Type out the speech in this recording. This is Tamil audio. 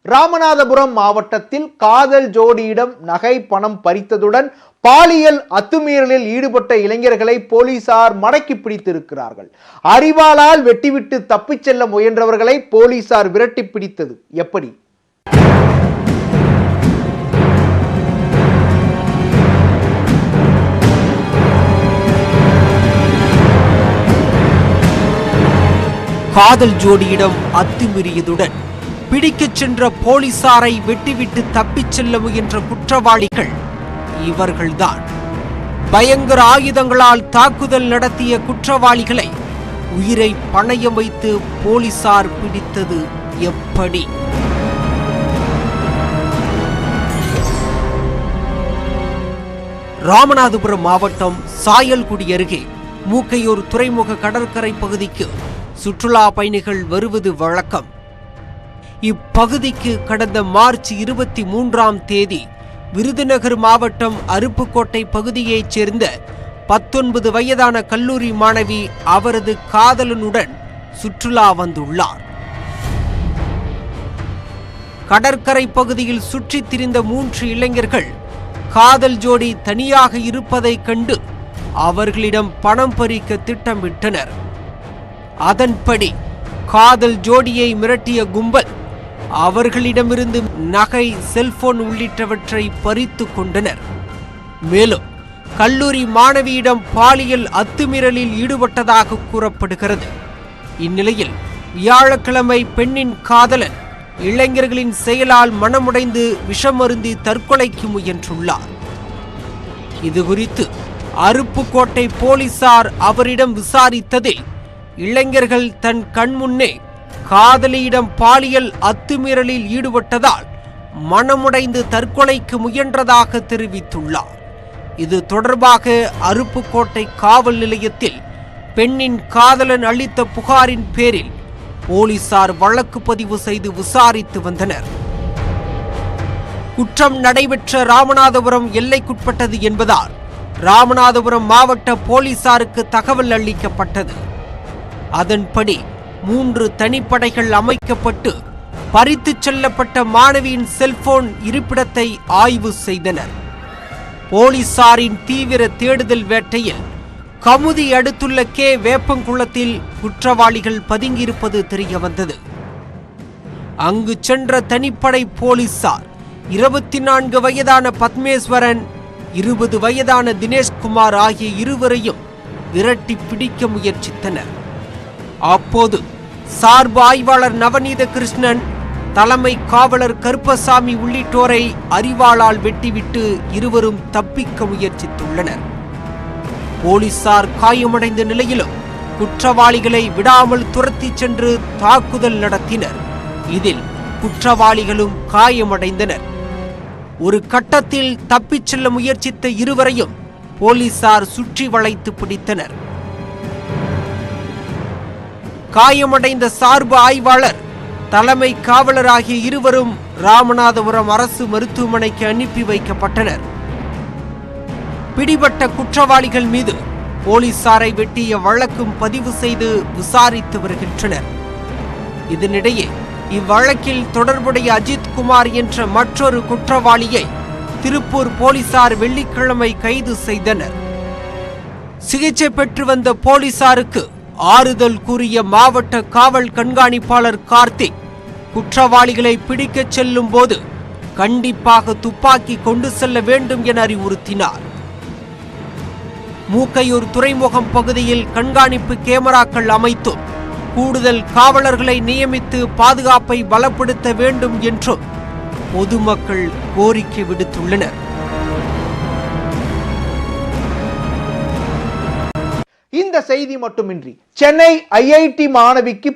ராமநாதபுரம் மாவட்டத்தில் காதல் ஜோடியிடம் நகை பணம் பறித்ததுடன் பாலியல் அத்துமீறலில் ஈடுபட்ட இளைஞர்களை போலீசார் மடக்கி பிடித்திருக்கிறார்கள். அரிவாளால் வெட்டிவிட்டு தப்பிச் செல்ல முயன்றவர்களை போலீசார் விரட்டி பிடித்தது எப்படி? காதல் ஜோடியிடம் அத்துமீறியதுடன் பிடிக்கச் சென்ற போலீசாரை வெட்டிவிட்டு தப்பிச் செல்ல முயன்ற குற்றவாளிகள் இவர்கள்தான். பயங்கர ஆயுதங்களால் தாக்குதல் நடத்திய குற்றவாளிகளை உயிரை பணயம் வைத்து போலீசார் பிடித்தது எப்படி? ராமநாதபுரம் மாவட்டம் சாயல்குடி அருகே மூக்கையூர் துறைமுக கடற்கரை பகுதிக்கு சுற்றுலா பயணிகள் வருவது வழக்கம். இப்பகுதிக்கு கடந்த மார்ச் 23ஆம் தேதி விருதுநகர் மாவட்டம் அருப்புக்கோட்டை பகுதியைச் சேர்ந்த 19 வயதான கல்லூரி மாணவி அவரது காதலனுடன் சுற்றுலா வந்துள்ளார். கடற்கரை பகுதியில் சுற்றித் திரிந்த 3 இளைஞர்கள் காதல் ஜோடி தனியாக இருப்பதைக் கண்டு அவர்களிடம் பணம் பறிக்க திட்டமிட்டனர். அதன்படி காதல் ஜோடியை மிரட்டிய கும்பல் அவர்களிடமிருந்து நகை, செல்போன் உள்ளிட்டவற்றை பறித்து கொண்டனர். மேலும் கல்லூரி மாணவியிடம் பாலியல் அத்துமீறலில் ஈடுபட்டதாக கூறப்படுகிறது. இந்நிலையில் வியாழக்கிழமை பெண்ணின் காதலன் இளைஞர்களின் செயலால் மனமுடைந்து விஷமருந்தி தற்கொலைக்கு முயன்றுள்ளார். இதுகுறித்து அருப்புக்கோட்டை போலீசார் அவரிடம் விசாரித்ததில் இளைஞர்கள் தன் கண்முன்னே காதலியிடம் பாலியல் அத்துமீறலில் ஈடுபட்டதால் மனமுடைந்து தற்கொலைக்கு முயன்றதாக தெரிவித்துள்ளார். இது தொடர்பாக அருப்புக்கோட்டை காவல் நிலையத்தில் பெண்ணின் காதலன் அளித்த புகாரின் பேரில் போலீசார் வழக்கு பதிவு செய்து விசாரித்து வந்தனர். குற்றம் நடைபெற்ற ராமநாதபுரம் எல்லைக்குட்பட்டது என்பதால் ராமநாதபுரம் மாவட்ட போலீசாருக்கு தகவல் அளிக்கப்பட்டது. அதன்படி 3 தனிப்படைகள் அமைக்கப்பட்டு பறித்துச் செல்லப்பட்ட மாணவியின் செல்போன் இருப்பிடத்தை ஆய்வு செய்தனர். போலீசாரின் தீவிர தேடுதல் வேட்டையில் கமுதி அடுத்துள்ள வேப்பங்குளத்தில் குற்றவாளிகள் பதுங்கியிருப்பது தெரியவந்தது. அங்கு சென்ற தனிப்படை போலீசார் 24 வயதான பத்மேஸ்வரன், 20 வயதான தினேஷ்குமார் ஆகிய இருவரையும் விரட்டி பிடிக்க முயற்சித்தனர். அப்போது சார்பு ஆய்வாளர் நவநீத கிருஷ்ணன், தலைமை காவலர் கருப்பசாமி உள்ளிட்டோரை அரிவாளால் வெட்டிவிட்டு இருவரும் தப்பிக்க முயற்சித்துள்ளனர். போலீசார் காயமடைந்த நிலையிலும் குற்றவாளிகளை விடாமல் துரத்தி சென்று தாக்குதல் நடத்தினர். இதில் குற்றவாளிகளும் காயமடைந்தனர். ஒரு கட்டத்தில் தப்பிச் செல்ல முயற்சித்த இருவரையும் போலீசார் சுற்றி வளைத்து பிடித்தனர். காயமடைந்த சார்பு ஆய்வாளர், தலைமை காவலர் ஆகிய இருவரும் ராமநாதபுரம் அரசு மருத்துவமனைக்கு அனுப்பி வைக்கப்பட்டனர். பிடிபட்ட குற்றவாளிகள் மீது போலீசாரை வெட்டிய வழக்கும் பதிவு செய்து விசாரித்து வருகின்றனர். இதனிடையே இவ்வழக்கில் தொடர்புடைய அஜித் குமார் என்ற மற்றொரு குற்றவாளியை திருப்பூர் போலீசார் வெள்ளிக்கிழமை கைது செய்தனர். சிகிச்சை பெற்று வந்த போலீசாருக்கு ஆறுதல் கூறிய மாவட்ட காவல் கண்காணிப்பாளர் கார்த்திக், குற்றவாளிகளை பிடிக்கச் செல்லும் போது கண்டிப்பாக துப்பாக்கி கொண்டு செல்ல வேண்டும் என அறிவுறுத்தினார். மூக்கையூர் துறைமுகம் பகுதியில் கண்காணிப்பு கேமராக்கள் அமைத்தும் கூடுதல் காவலர்களை நியமித்து பாதுகாப்பை பலப்படுத்த வேண்டும் என்றும் பொதுமக்கள் கோரிக்கை விடுத்துள்ளனர். இந்த செய்தி மட்டுமின்றி சென்னை IIT மாணவிக்கு